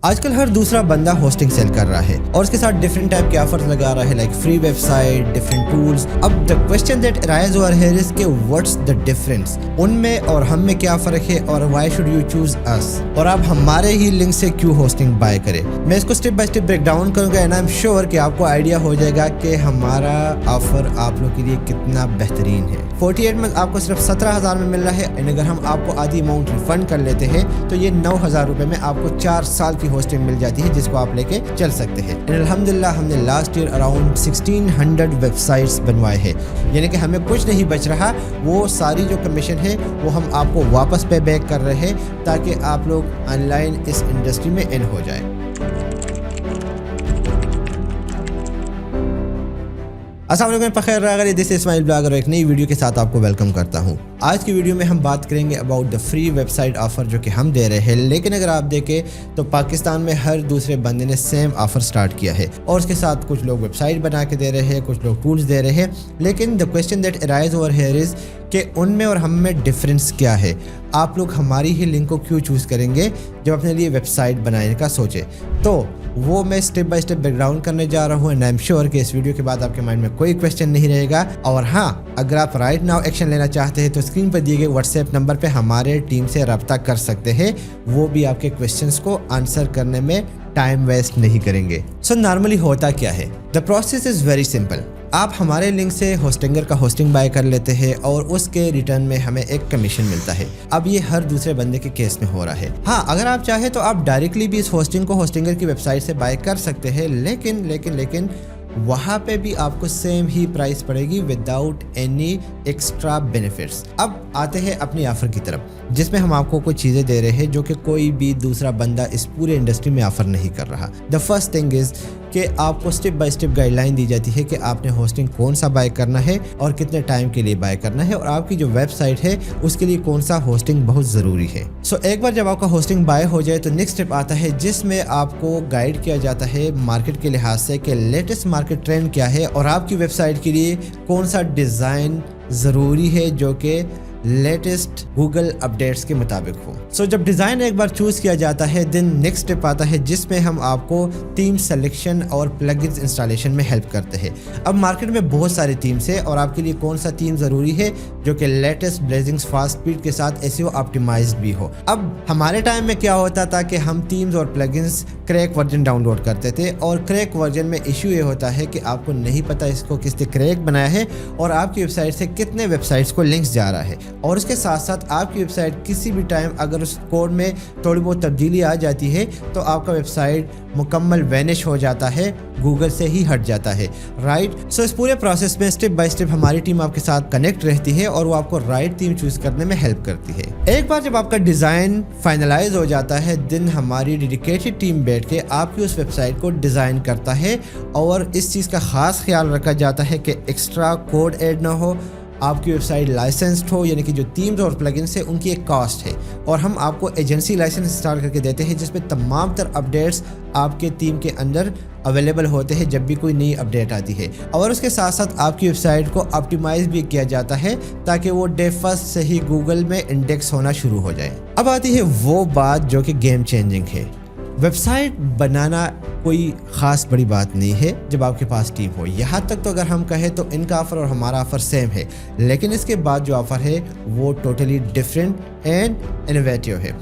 آج کل ہر دوسرا بندہ ہوسٹنگ سیل کر رہا ہے اور اس کے ساتھ ڈفرینٹ ٹائپ کے آفرز لگا رہا ہے like free website, different tools. اب the question that arise over here is کہ واٹس دا ڈفرینس ان میں اور ہم میں کیا فرق ہے اور وائی شوڈ یو چوز اس, اور آپ ہمارے ہی لنک سے کیوں ہوسٹنگ بائی کریں. میں اس کو step by step break down کروں گا اینڈ آئی ایم شیور کہ آپ کو آئیڈیا ہو جائے گا کہ ہمارا آفر آپ لوگ کے لیے کتنا بہترین ہے. 48 منتھ آپ کو صرف 17,000 میں مل رہا ہے اینڈ اگر ہم آپ کو آدھی اماؤنٹ ریفنڈ کر لیتے ہیں تو یہ 9,000 روپے میں آپ کو 4 سال کی ہوسٹنگ مل جاتی ہے جس کو آپ لے کے چل سکتے ہیں. الحمدللہ ہم نے last year around 1600 websites بنوائے ہیں, یعنی کہ ہمیں کچھ نہیں بچ رہا. وہ ساری جو کمیشن ہے وہ ہم آپ کو واپس پے بیک کر رہے ہیں تاکہ آپ لوگ آن لائن اس انڈسٹری میں ان ہو جائے. السلام علیکم, بخیر رہا. دس اسماعیل بلاگر ایک نئی ویڈیو کے ساتھ آپ کو ویلکم کرتا ہوں. آج کی ویڈیو میں ہم بات کریں گے about the free website offer جو کہ ہم دے رہے ہیں. لیکن اگر آپ دیکھیں تو پاکستان میں ہر دوسرے بندے نے سیم آفر سٹارٹ کیا ہے اور اس کے ساتھ کچھ لوگ ویب سائٹ بنا کے دے رہے ہیں, کچھ لوگ ٹولز دے رہے ہیں. لیکن the question that arise over here is کہ ان میں اور ہم میں ڈفرینس کیا ہے. آپ لوگ ہماری ہی لنک کو کیوں چوز کریں گے جب اپنے لیے ویب سائٹ بنانے کا سوچے؟ تو وہ میں step by step break down کرنے جا رہا ہوں اینڈ آئی ایم شیور کہ اس ویڈیو کے بعد آپ کے مائنڈ میں کوئی کویسچن نہیں رہے گا. اور ہاں, اگر آپ رائٹ ناؤ ایکشن لینا چاہتے ہیں تو اسکرین پر دیے گئے واٹس ایپ نمبر پہ ہمارے ٹیم سے رابطہ کر سکتے ہیں. وہ بھی آپ کے کویسچنس کو آنسر کرنے میں ٹائم ویسٹ نہیں کریں گے. سو نارملی ہوتا کیا ہے؟ The process is very simple. آپ ہمارے لنک سے ہوسٹنگر کا ہوسٹنگ بائی کر لیتے ہیں اور اس کے ریٹرن میں ہمیں ایک کمیشن ملتا ہے. اب یہ ہر دوسرے بندے کے کیس میں ہو رہا ہے. ہاں, اگر آپ چاہیں تو آپ ڈائریکٹلی بھی اس ہوسٹنگ کو ہوسٹنگر کی ویب سائٹ سے بائی کر سکتے ہیں, لیکن وہاں پہ بھی آپ کو سیم ہی پرائس پڑے گی وداؤٹ اینی ایکسٹرا بینیفٹس. اب آتے ہیں اپنی آفر کی طرف جس میں ہم آپ کو کچھ چیزیں دے رہے ہیں جو کہ کوئی بھی دوسرا بندہ اس پورے انڈسٹری میں آفر نہیں کر رہا. دا فرسٹ تھنگ از کہ آپ کو step by step guideline دی جاتی ہے کہ آپ نے ہوسٹنگ کون سا بائی کرنا ہے اور کتنے ٹائم کے لیے بائی کرنا ہے, اور آپ کی جو ویب سائٹ ہے اس کے لیے کون سا ہوسٹنگ بہت ضروری ہے. سو ایک بار جب آپ کا ہوسٹنگ بائی ہو جائے تو نیکسٹ اسٹیپ آتا ہے جس میں آپ کو گائیڈ کیا جاتا ہے مارکیٹ کے لحاظ سے کہ لیٹسٹ مارکیٹ ٹرینڈ کیا ہے اور آپ کی ویب سائٹ کے لیے کون سا ڈیزائن ضروری ہے جو کہ لیٹسٹ گوگل اپڈیٹس کے مطابق ہو. سو جب ڈیزائن ایک بار چوز کیا جاتا ہے دین نیکسٹ اسٹیپ آتا ہے جس میں ہم آپ کو تھیم سلیکشن اور پلگنز انسٹالیشن میں ہیلپ کرتے ہیں. اب مارکیٹ میں بہت سارے تھیمس ہیں اور آپ کے لیے کون سا تھیم ضروری ہے جو کہ لیٹسٹ بلیزنگز فاسٹ اسپیڈ کے ساتھ ایسیو آپٹیمائزڈ بھی ہو. اب ہمارے ٹائم میں کیا ہوتا تھا کہ ہم تھیمز اور پلگنز کریک ورژن ڈاؤن لوڈ کرتے تھے اور کریک ورژن میں ایشو یہ ہوتا ہے کہ آپ کو نہیں پتا اس کو کس نے کریک بنایا ہے اور آپ کی ویب سائٹ سے کتنے ویب سائٹس کو لنکس جا رہا ہے. اور اس کے ساتھ ساتھ آپ کی ویب سائٹ کسی بھی ٹائم اگر اس کوڈ میں تھوڑی بہت تبدیلی آ جاتی ہے تو آپ کا ویب سائٹ مکمل وینش ہو جاتا ہے, گوگل سے ہی ہٹ جاتا ہے, رائٹ. سو اس پورے پروسیس میں اسٹیپ بائی اسٹیپ ہماری ٹیم آپ کے ساتھ کنیکٹ رہتی ہے اور وہ آپ کو رائٹ تھیم چوز کرنے میں ہیلپ کرتی ہے. ایک بار جب آپ کا ڈیزائن فائنلائز ہو جاتا ہے دن ہماری ڈیڈیکیٹڈ ٹیم بیٹھ کے آپ کی اس ویب سائٹ کو ڈیزائن کرتا ہے اور اس چیز کا خاص خیال رکھا جاتا ہے کہ ایکسٹرا کوڈ ایڈ نہ ہو, آپ کی ویب سائٹ لائسنسڈ ہو, یعنی کہ جو تھیمز اور پلگنس ہے ان کی ایک کاسٹ ہے اور ہم آپ کو ایجنسی لائسنس انسٹال کر کے دیتے ہیں جس میں تمام تر اپڈیٹس آپ کے تھیم کے اندر اویلیبل ہوتے ہیں جب بھی کوئی نئی اپڈیٹ آتی ہے. اور اس کے ساتھ ساتھ آپ کی ویب سائٹ کو آپٹیمائز بھی کیا جاتا ہے تاکہ وہ ڈے فرسٹ سے ہی گوگل میں انڈیکس ہونا شروع ہو جائے. اب آتی ہے وہ بات جو کہ گیم چینجنگ ہے. ویب سائٹ بنانا کوئی خاص بڑی بات نہیں ہے جب آپ کے پاس ٹیم ہو. یہاں تک تو اگر ہم کہیں تو ان کا آفر اور ہمارا آفر سیم ہے, لیکن اس کے بعد جو آفر ہے وہ ٹوٹلی ڈفرینٹ اینڈ انوویٹیو ہے.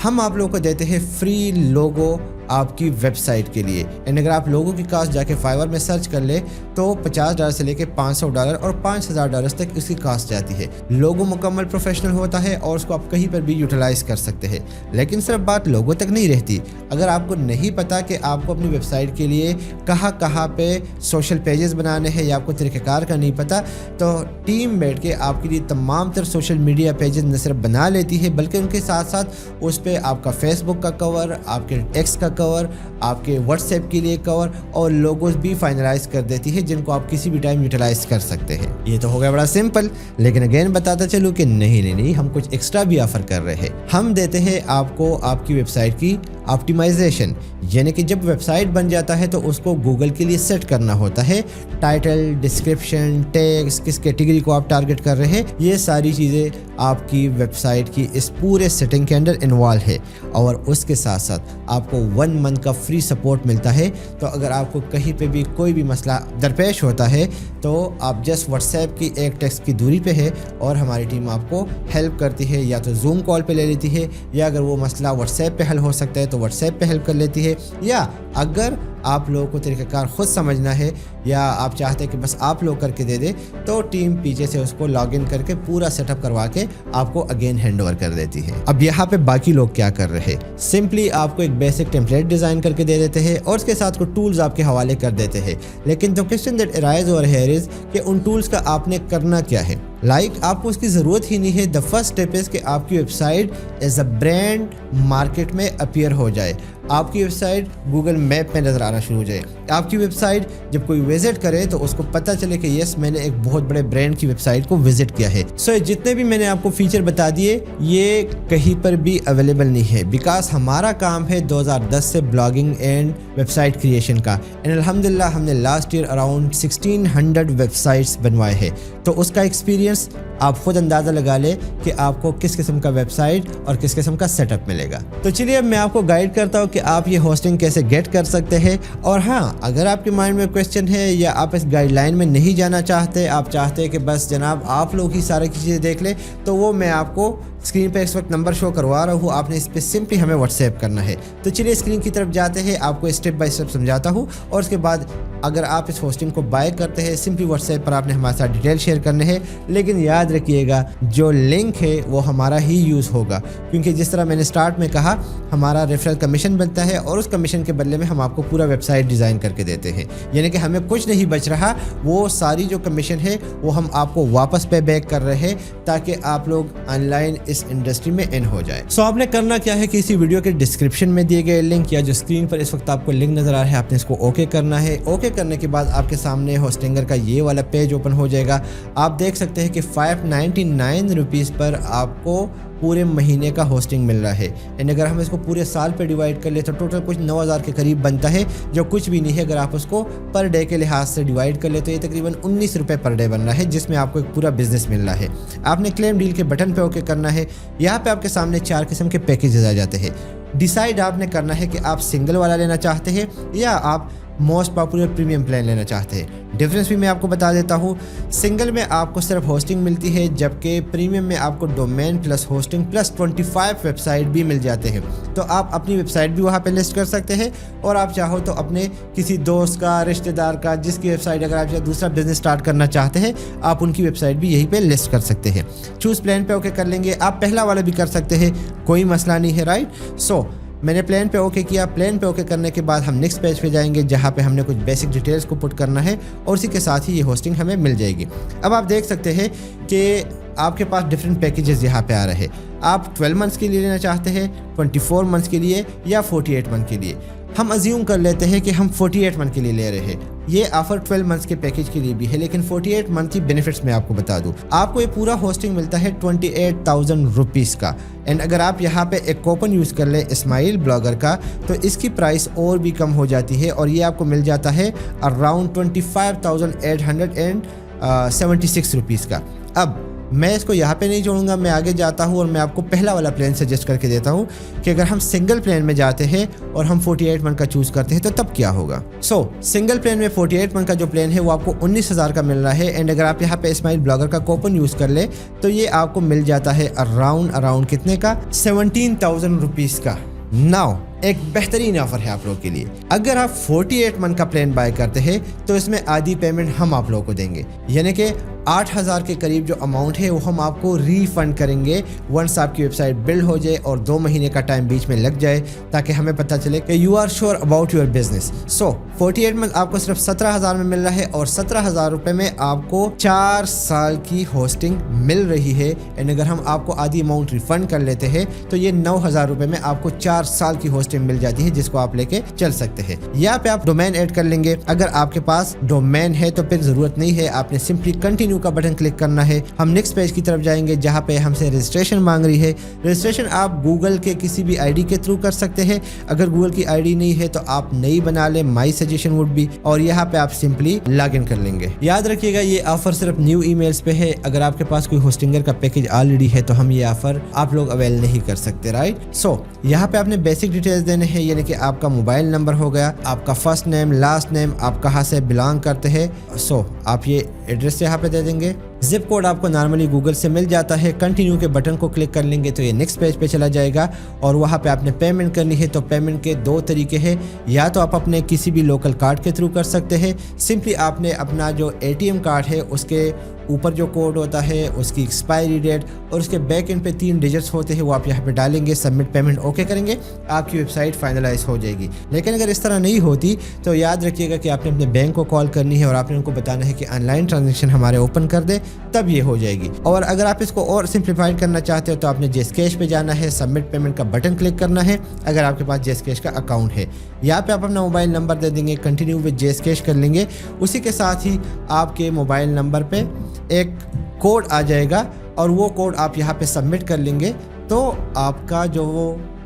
ہم آپ لوگوں کو دیتے ہیں فری لوگو آپ کی ویب سائٹ کے لیے. اینڈ اگر آپ لوگوں کی کاسٹ جا کے فائور میں سرچ کر لیں تو $50 سے لے کے $500 اور $5,000 تک اس کی کاسٹ جاتی ہے. لوگو مکمل پروفیشنل ہوتا ہے اور اس کو آپ کہیں پر بھی یوٹیلائز کر سکتے ہیں. لیکن صرف بات لوگو تک نہیں رہتی. اگر آپ کو نہیں پتا کہ آپ کو اپنی ویب سائٹ کے لیے کہاں پہ سوشل پیجز بنانے ہیں یا آپ کو طریقہ کار کا نہیں پتا تو ٹیم بیٹھ کے آپ کے لیے تمام تر سوشل میڈیا پیجز نہ صرف بنا لیتی ہے بلکہ ان کے ساتھ ساتھ اس پہ آپ کا فیس بک کا کور, آپ کے ٹیکسٹ کا کور, آپ کے واٹس ایپ کے لیے کور اور لوگوز بھی فائنلائز کر دیتی ہے جن کو آپ کسی بھی ٹائم یوٹیلائز کر سکتے ہیں. یہ تو ہو گیا بڑا سمپل, لیکن اگین بتاتا چلوں کہ نہیں ہم کچھ ایکسٹرا بھی آفر کر رہے ہیں. ہم دیتے ہیں آپ کو آپ کی ویب سائٹ کی آپٹیمائزیشن, یعنی کہ جب ویب سائٹ بن جاتا ہے تو اس کو گوگل کے لیے سیٹ کرنا ہوتا ہے. ٹائٹل, ڈسکرپشن, ٹیکسٹ, کس کیٹیگری کو آپ ٹارگٹ کر رہے ہیں, یہ ساری چیزیں آپ کی ویب سائٹ کی اس پورے سیٹنگ کے اندر انوالو ہے. اور اس کے ساتھ ساتھ آپ کو 1 मंथ का फ्री सपोर्ट मिलता है। तो अगर आपको कहीं पे भी कोई भी मसला दरपेश होता है तो आप जस्ट व्हाट्सएप की एक टेक्स्ट की दूरी पे है और हमारी टीम आपको हेल्प करती है, या तो जूम कॉल पे ले लेती है, या अगर वो मसला व्हाट्सएप पे हल हो सकता है तो व्हाट्सएप पे हेल्प कर लेती है, या अगर आप लोगों को तरीक़ाकार ख़ुद समझना है या आप चाहते हैं कि बस आप लोग करके दे दे तो टीम पीछे से उसको लॉगिन करके पूरा सेटअप करवा के आपको अगेन हैंड ओवर कर देती है। अब यहाँ पे बाकी लोग क्या कर रहे हैं, सिंपली आपको एक बेसिक टेम्पलेट डिज़ाइन करके दे देते हैं और उसके साथ कुछ टूल्स आपके हवाले कर देते हैं। लेकिन the question that arise over here is कि उन टूल्स का आपने करना क्या है। आपको उसकी ज़रूरत ही नहीं है। द फर्स्ट स्टेप इज़ कि आपकी website as a brand market में अपीयर हो जाए, आपकी वेबसाइट गूगल मैप में नज़र आना शुरू हो जाए, आपकी वेबसाइट जब कोई विज़िट करे तो उसको पता चले कि यस मैंने एक बहुत बड़े ब्रांड की वेबसाइट को विज़िट किया है। सो जितने भी मैंने आपको फीचर बता दिए ये कहीं पर भी अवेलेबल नहीं है, बिकॉज हमारा काम है 2010 से ब्लॉगिंग एंड वेबसाइट क्रिएशन का, एंड अल्हम्दुलिल्लाह हमने लास्ट ईयर अराउंड 1600 वेबसाइट्स बनवाए हैं। तो उसका एक्सपीरियंस आप खुद अंदाज़ा लगा ले कि आपको किस किस्म का वेबसाइट और किस किस्म का सेटअप मिलेगा। तो चलिए अब मैं आपको गाइड करता हूँ कि आप ये होस्टिंग कैसे गेट कर सकते हैं। और हाँ, अगर आपके माइंड में क्वेश्चन है या आप इस गाइडलाइन में नहीं जाना चाहते, आप चाहते हैं कि बस जनाब आप लोग ही सारी चीज़ें देख लें, तो वो मैं आपको स्क्रीन पे इस वक्त नंबर शो करवा रहा हूँ, आपने इस पर सिंपली हमें व्हाट्सएप करना है। तो चलिए स्क्रीन की तरफ जाते हैं, आपको स्टेप बाय स्टेप समझाता हूँ और उसके बाद अगर आप इस होस्टिंग को बाय करते हैं सिंपली व्हाट्सएप पर आपने हमारे साथ डिटेल शेयर करने हैं। लेकिन याद रखिएगा जो लिंक है वो हमारा ही यूज़ होगा, क्योंकि जिस तरह मैंने स्टार्ट में कहा हमारा रेफरल कमीशन बनता है और उस कमीशन के बदले में हम आपको पूरा वेबसाइट डिज़ाइन करके देते हैं, यानी कि हमें कुछ नहीं बच रहा, वो सारी जो कमीशन है वो हम आपको वापस पे बैक कर रहे हैं ताकि आप लोग ऑनलाइन इस इंडस्ट्री में इन हो जाए। सो आपने करना क्या है कि इसी वीडियो के डिस्क्रिप्शन में दिए गए लिंक या जो स्क्रीन पर इस वक्त आपको लिंक नज़र आ रहा है आपने इसको ओके करना है। ओके करने के बाद आपके सामने होस्टिंगर का ये वाला पेज ओपन हो जाएगा। आप देख सकते हैं कि 599 रुपीज़ पर आपको पूरे महीने का होस्टिंग मिल रहा है, एंड अगर हम इसको पूरे साल पे डिवाइड कर ले तो टोटल कुछ 9000 के करीब बनता है, जो कुछ भी नहीं है। अगर आप उसको पर डे के लिहाज से डिवाइड कर ले तो ये तकरीबन 19 रुपये पर डे बन रहा है, जिसमें आपको एक पूरा बिजनेस मिल रहा है। आपने क्लेम डील के बटन पे ओके करना है। यहाँ पे आपके सामने 4 किस्म के पैकेजेस आ जाते हैं। डिसाइड आपने करना है कि आप सिंगल वाला लेना चाहते हैं या आप मोस्ट पॉपुलर प्रीमियम प्लान लेना चाहते हैं। डिफरेंस भी मैं आपको बता देता हूँ। सिंगल में आपको सिर्फ होस्टिंग मिलती है, जबकि प्रीमियम में आपको domain plus hosting plus 25 website भी मिल जाते हैं। तो आप अपनी वेबसाइट भी वहाँ पे लिस्ट कर सकते हैं और आप चाहो तो अपने किसी दोस्त का, रिश्तेदार का, जिसकी वेबसाइट अगर आप दूसरा बिजनेस स्टार्ट करना चाहते हैं आप उनकी वेबसाइट भी यहीं पर लिस्ट कर सकते हैं। चूज़ प्लान पे ओके कर लेंगे। आप पहला वाला भी कर सकते हैं, कोई मसला नहीं है, राइट। सो मैंने प्लान पे ओके किया। प्लान पे ओके करने के बाद हम नेक्स्ट पेज पे जाएंगे जहाँ पे हमने कुछ बेसिक डिटेल्स को पुट करना है और उसी के साथ ही ये होस्टिंग हमें मिल जाएगी। अब आप देख सकते हैं कि आपके पास डिफरेंट पैकेजेस यहाँ पे आ रहे हैं। आप 12 मंथ्स के लिए लेना चाहते हैं, 24 मंथ्स के लिए या 48 मंथ के लिए। हम अज्यूम कर लेते हैं कि हम 48 मंथ के लिए ले रहे हैं। ये ऑफर 12 मंथ्स के पैकेज के लिए भी है, लेकिन 48 मंथ की बेनिफिट्स मैं आपको बता दूं। आपको ये पूरा होस्टिंग मिलता है 28,000 रुपीज़ का, एंड अगर आप यहाँ पे एक कूपन यूज़ कर लें इस्माइल ब्लॉगर का तो इसकी प्राइस और भी कम हो जाती है और ये आपको मिल जाता है अराउंड 25,876 रुपीज़ का। अब मैं इसको यहाँ पे नहीं जोड़ूंगा, मैं आगे जाता हूँ और मैं आपको पहला वाला प्लान सजेस्ट करके देता हूँ कि अगर हम सिंगल प्लान में जाते हैं और हम 48 मंथ का चूज़ करते हैं तो तब क्या होगा। सिंगल प्लान में 48 मंथ का जो प्लान है वो आपको 19,000 का मिल रहा है, एंड अगर आप यहाँ पे इस्माइल ब्लॉगर का कूपन यूज़ कर ले तो ये आपको मिल जाता है अराउंड कितने का, 17,000 रुपीज़ का। नाउ एक बेहतरीन ऑफर है आप लोगों के लिए। अगर आप 48 मंथ का प्लान बाय करते हैं तो इसमें आधी पेमेंट हम आप लोगों को देंगे, यानी कि 8,000 के करीब जो अमाउंट है वो हम आपको रीफंड करेंगे वंस आपकी वेबसाइट बिल्ड हो जाए और 2 महीने का टाइम बीच में लग जाए, ताकि हमें पता चले कि you are sure about your business. 48 month आपको सिर्फ 17,000 में मिल रहा है और 17,000 रुपये में आपको 4 साल की होस्टिंग मिल रही है, एंड अगर हम आपको आधी अमाउंट रिफंड कर लेते हैं तो ये 9,000 रुपये में आपको 4 साल की होस्टिंग मिल जाती है, जिसको आप लेके चल सकते हैं। यहाँ पे आप डोमेन ऐड कर लेंगे। अगर आपके पास डोमेन है तो फिर जरूरत नहीं है, आपने सिंपली कंटिन्यू कंटिन्यू का बटन क्लिक करना है। हम नेक्स्ट पेज की तरफ जाएंगे जहाँ पे हमसे रजिस्ट्रेशन मांग रही है। रजिस्ट्रेशन आप गूगल के किसी भी आईडी के थ्रू कर सकते हैं। अगर गूगल की आईडी नहीं है तो आप नई बना लें, माई सजेशन वुड बी, और यहाँ पे आप सिंपली लॉग इन कर लेंगे। याद रखिएगा ये ऑफर सिर्फ न्यू ईमेल्स पे है। अगर आपके पास कोई होस्टिंगर का पैकेज ऑलरेडी है तो हम ये ऑफर आप लोग अवेल नहीं कर सकते, राइट। सो यहाँ पे आपने बेसिक डिटेल्स देने हैं, यानी कि आपका मोबाइल नंबर हो गया, आपका फर्स्ट नेम, लास्ट नेम, आप कहाँ से बिलोंग करते हैं। सो आप ये एड्रेस यहाँ पे दे देंगे। जिप कोड आपको नॉर्मली गूगल से मिल जाता है। कंटिन्यू के बटन को क्लिक कर लेंगे तो ये नेक्स्ट पेज पे चला जाएगा और वहाँ पे आपने पेमेंट करनी है। तो पेमेंट के दो तरीके हैं, या तो आप अपने किसी भी लोकल कार्ड के थ्रू कर सकते हैं। सिंपली आपने अपना जो ATM कार्ड है उसके ऊपर जो कोड होता है, उसकी एक्सपायरी डेट और उसके बैक एंड पे 3 डिजिट्स होते हैं, वो आप यहाँ पे डालेंगे, सबमिट पेमेंट ओके करेंगे, आपकी वेबसाइट फाइनलाइज हो जाएगी। लेकिन अगर इस तरह नहीं होती तो याद रखिएगा कि आपने अपने बैंक को कॉल करनी है और आपने उनको बताना है कि ऑनलाइन ट्रांजेक्शन हमारे ओपन कर दे, तब ये हो जाएगी। और अगर आप इसको और सिंप्लीफाइड करना चाहते हो तो आपने जेसकैश पे जाना है, सबमिट पेमेंट का बटन क्लिक करना है अगर आपके पास जेसकैश का अकाउंट है। यहाँ पे आप अपना मोबाइल नंबर दे देंगे, कंटिन्यू विद जेसकैश कर लेंगे। उसी के साथ ही आपके मोबाइल नंबर पे एक कोड आ जाएगा और वो कोड आप यहाँ पे सबमिट कर लेंगे तो आपका जो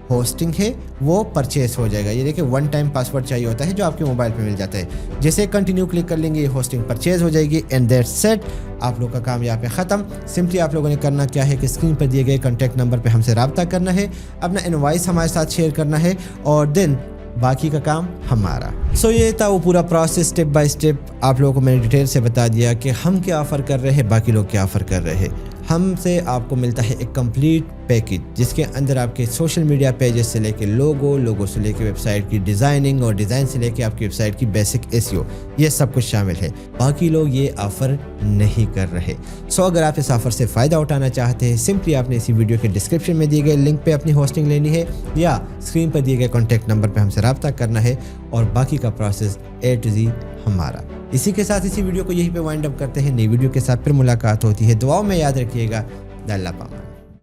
होस्टिंग है वो परचेस हो जाएगा। ये देखिए 1 टाइम पासवर्ड चाहिए होता है जो आपके मोबाइल पे मिल जाता है। जैसे कंटिन्यू क्लिक कर लेंगे, ये होस्टिंग परचेज हो जाएगी एंड दैट्स इट। आप लोग का काम यहाँ पे ख़त्म। सिंपली आप लोगों ने करना क्या है कि स्क्रीन पर दिए गए कॉन्टैक्ट नंबर पे हमसे रब्ता करना है, अपना इनवॉइस हमारे साथ शेयर करना है और देन बाकी का काम हमारा। सो ये था वो पूरा प्रोसेस, स्टेप बाय स्टेप आप लोगों को मैंने डिटेल से बता दिया कि हम क्या ऑफ़र कर रहे हैं, बाकी लोग क्या ऑफ़र कर रहे हैं। हमसे आपको मिलता है एक कंप्लीट पैकेज जिसके अंदर आपके सोशल मीडिया पेजेस से लेके लोगो से लेके वेबसाइट की डिज़ाइनिंग और डिज़ाइन से लेके आपकी वेबसाइट की बेसिक SEO, ये सब कुछ शामिल है। बाकी लोग ये ऑफ़र नहीं कर रहे। सो अगर आप इस ऑफ़र से फ़ायदा उठाना चाहते हैं, सिंपली आपने इसी वीडियो के डिस्क्रिप्शन में दिए गए लिंक पे अपनी होस्टिंग लेनी है या स्क्रीन पर दिए गए कॉन्टैक्ट नंबर पर हमसे रब्ता करना है और बाकी का प्रोसेस A to Z हमारा। इसी के साथ इसी वीडियो को यहीं पे वाइंड अप करते हैं। नई वीडियो के साथ फिर मुलाकात होती है। दुआओं में याद रखिएगा। अल्लाह पाक।